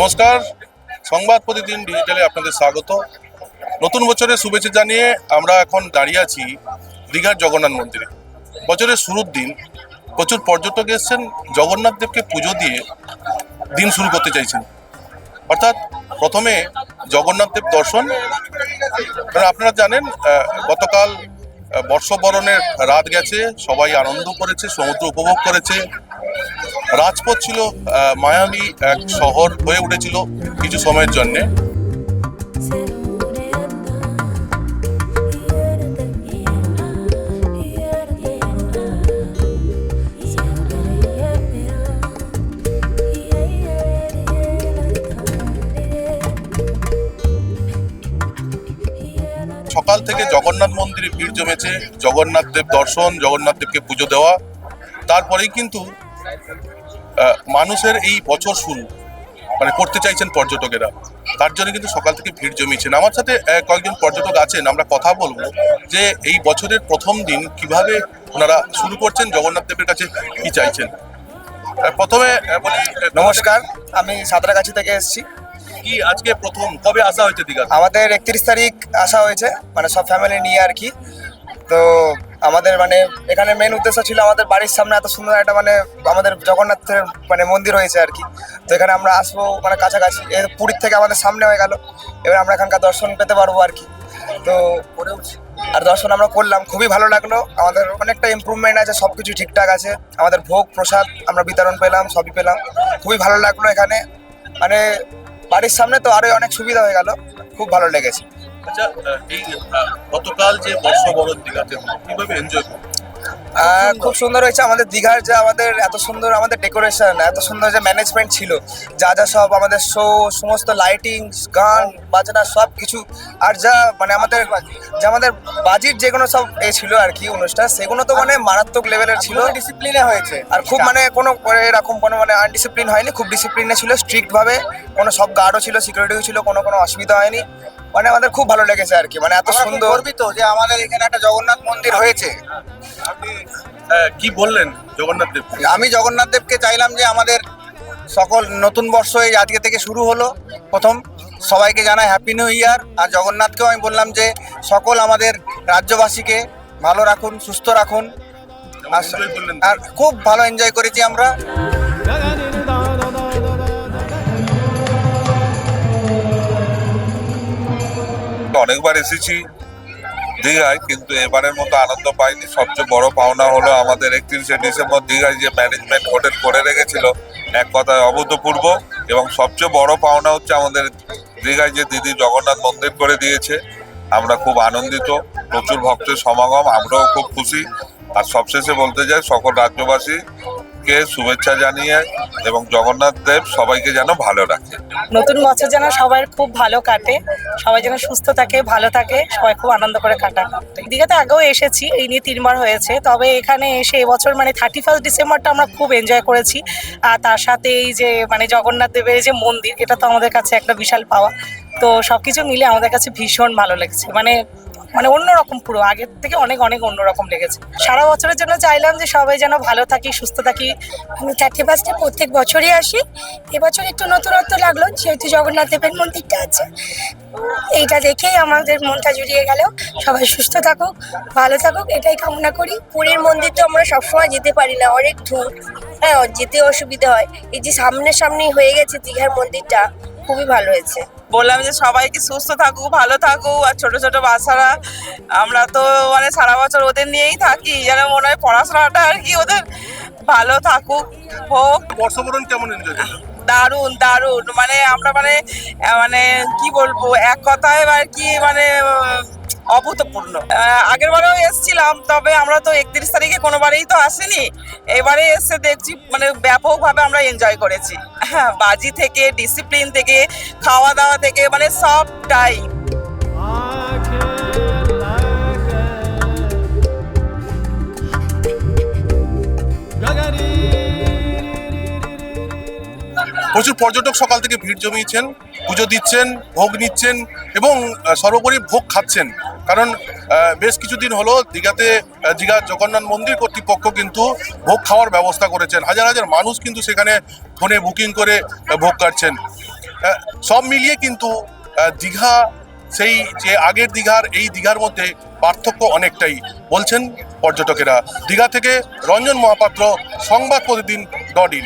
নমস্কার, সংবাদ প্রতিদিন ডিজিটালে আপনাদের স্বাগত। নতুন বছরের শুভেচ্ছা জানিয়ে আমরা এখন দাঁড়িয়ে আছি দীঘার জগন্নাথ মন্দিরে। বছরের শুরুর দিন প্রচুর পর্যটক এসেছেন জগন্নাথ দেবকে পুজো দিয়ে দিন শুরু করতে চাইছেন। অর্থাৎ প্রথমে জগন্নাথ দেব দর্শন। কারণ আপনারা জানেন গতকাল বর্ষবরণের রাত গেছে, সবাই আনন্দ করেছে, সমুদ্র উপভোগ করেছে। রাজপথ ছিল মায়াবী এক শহর হয়ে উঠেছিল কিছু সময়ের জন্যে। সকাল থেকে জগন্নাথ মন্দিরে ভিড় জমেছে, জগন্নাথ দেব দর্শন, জগন্নাথ দেবকে পুজো দেওয়া। তারপরেই কিন্তু মানুষের এই বছর শুরু করতে চাইছেন পর্যটকেরা, তার জন্য কিন্তু সকাল থেকে ভিড় জমিয়েছেন। আমার সাথে কয়েকজন পর্যটক আছেন, আমরা কথা বলবো যে এই বছরের প্রথম দিন কিভাবে ওনারা শুরু করছেন, জগন্নাথ দেবের কাছে কি চাইছেন। প্রথমে বলি নমস্কার, আমি সাঁতরাগাছি থেকে এসেছি। কি আজকে প্রথম কবে আসা হয়েছে দীঘা? আমাদের 31 তারিখ আসা হয়েছে, সব ফ্যামিলি নিয়ে আর কি। তো আমাদের এখানে মেন উদ্দেশ্য ছিল আমাদের বাড়ির সামনে এত সুন্দর একটা আমাদের জগন্নাথের মন্দির হয়েছে আর কি। তো এখানে আমরা আসবো কাছাকাছি, পুরীর থেকে আমাদের সামনে হয়ে গেল। এবার আমরা এখানকার দর্শন পেতে পারবো আর কি। তো আর দর্শন আমরা করলাম, খুবই ভালো লাগলো। আমাদের অনেকটা ইমপ্রুভমেন্ট আছে, সব কিছু ঠিকঠাক আছে। আমাদের ভোগ প্রসাদ আমরা বিতরণ পেলাম, সবই পেলাম, খুবই ভালো লাগলো। এখানে বাড়ির সামনে তো আরো অনেক সুবিধা হয়ে গেল, খুব ভালো লেগেছে। আচ্ছা, এই গতকাল যে বর্ষবরণ দীঘাতে কিভাবে এনজয় করলেন? খুব সুন্দর হয়েছে আমাদের দীঘার, যে আমাদের এত সুন্দর আমাদের ডেকোরেশন, এত সুন্দর যে ম্যানেজমেন্ট ছিল, যা যা সব আমাদের শো, সমস্ত লাইটিং, গান বাজনা সব কিছু। আর যা আমাদের বাজির যেগুলো সব ছিল আর কি অনুষ্ঠান, সেগুলো তো মারাত্মক লেভেলের ছিল, ডিসিপ্লিনে হয়েছে। আর খুব কোনো এরকম কোনো আনডিসিপ্লিন হয়নি, খুব ডিসিপ্লিনে ছিল, স্ট্রিক্ট ভাবে। সব গার্ডও ছিল, সিকিউরিটিও ছিল, কোনো অসুবিধা হয়নি। আমাদের খুব ভালো লেগেছে আর কি। এত সুন্দর গর্বিত যে আমাদের এখানে একটা জগন্নাথ মন্দির হয়েছে। আপনি কি বললেন জগন্নাথ দেব? আমি জগন্নাথ দেবকে চাইলাম যে আমাদের সকল নতুন বর্ষ এই আজকে থেকে শুরু হলো প্রথম, সবাইকে জানাই হ্যাপি নিউ ইয়ার। আর জগন্নাথকেও আমি বললাম যে সকল আমাদের রাজ্যবাসীকে ভালো রাখুন, সুস্থ রাখুন। আর খুব ভালো এনজয় করেছি আমরা। অনেকবার এসেছি দীঘায়, কিন্তু এবারের মতো আনন্দ পাইনি। সবচেয়ে বড় পাওনা হলো আমাদের 31শে ডিসেম্বর দীঘায় যে ম্যানেজমেন্ট হোটেল করে রেখেছিল, এক কথায় অভূতপূর্ব। এবং সবচেয়ে বড় পাওনা হচ্ছে আমাদের দীঘায় যে দিদি জগন্নাথ মন্দির করে দিয়েছে। আমরা খুব আনন্দিত, প্রচুর ভক্তের সমাগম, আমরাও খুব খুশি। আর সবশেষে বলতে চাই সকল রাজ্যবাসীকে শুভেচ্ছা জানিয়ে, এবং জগন্নাথ দেব সবাইকে যেন ভালো রাখে। নতুন বছর যেন সবার খুব ভালো কাটে, সবাই যেন সুস্থ থাকে, ভালো থাকে, সবাই খুব আনন্দ করে কাটান। দীঘাতে আগেও এসেছি, এই নিয়ে 3বার হয়েছে। তবে এখানে এসে এবছর 31 ডিসেম্বরটা আমরা খুব এনজয় করেছি। আর তার সাথে এই যে জগন্নাথ দেবের যে মন্দির, এটা তো আমাদের কাছে একটা বিশাল পাওয়া। তো সবকিছু মিলে আমাদের কাছে ভীষণ ভালো লেগেছে। অন্যরকম, পুরো আগের থেকে অনেক অনেক অন্যরকম লেগেছে। সারা বছরের জন্য চাইলাম যে সবাই যেন ভালো থাকি, সুস্থ থাকি। আমি 31-এ প্রত্যেক বছরই আসি। এবছর একটু নতুনত্ব লাগলো, যেহেতু জগন্নাথ দেবের মন্দিরটা আছে। এইটা দেখেই আমাদের মনটা জুড়িয়ে গেল। সবাই সুস্থ থাকুক, ভালো থাকুক, এটাই কামনা করি। পুরীর মন্দির তো আমরা সবসময় যেতে পারি না, অনেক দূর, যেতে অসুবিধা হয়। এই যে সামনেই হয়ে গেছে দীঘার মন্দিরটা, খুবই ভালো হয়েছে। বললাম যে সবাইকে সুস্থ থাকুক, ভালো থাকুক। আর ছোট ছোট বাচ্চারা, আমরা তো সারা বছর ওদের নিয়েই থাকি, যেন মনে হয় পড়াশোনাটা আর কি ওদের ভালো থাকুক, হোক। বর্ষবরণ কেমন এনজয় করলেন? দারুণ দারুণ, আমরা কি বলবো, এক কথায় আর কি অভূতপূর্ণ। আগের বারেও এসেছিলাম, তবে আমরা তো 31 তারিখে কোনোবারেই তো আসিনি। এবারে এসে দেখছি ব্যাপকভাবে আমরা এনজয় করেছি। হ্যাঁ, বাজি থেকে, ডিসিপ্লিন থেকে, খাওয়া দাওয়া থেকে, সবটাই। প্রচুর পর্যটক সকাল থেকে ভিড় জমিয়েছেন, পুজো দিচ্ছেন, ভোগ নিচ্ছেন এবং সর্বোপরি ভোগ খাচ্ছেন। কারণ বেশ কিছুদিন হলো দীঘা জগন্নাথ মন্দির কর্তৃপক্ষ কিন্তু ভোগ খাওয়ার ব্যবস্থা করেছেন। হাজার হাজার মানুষ কিন্তু সেখানে ফোনে বুকিং করে ভোগ কাটছেন। সব মিলিয়ে কিন্তু দীঘা সেই যে আগের দীঘার এই দীঘার মধ্যে পার্থক্য অনেকটাই বলছেন পর্যটকেরা। দীঘা থেকে রঞ্জন মহাপাত্র, সংবাদ প্রতিদিন .in।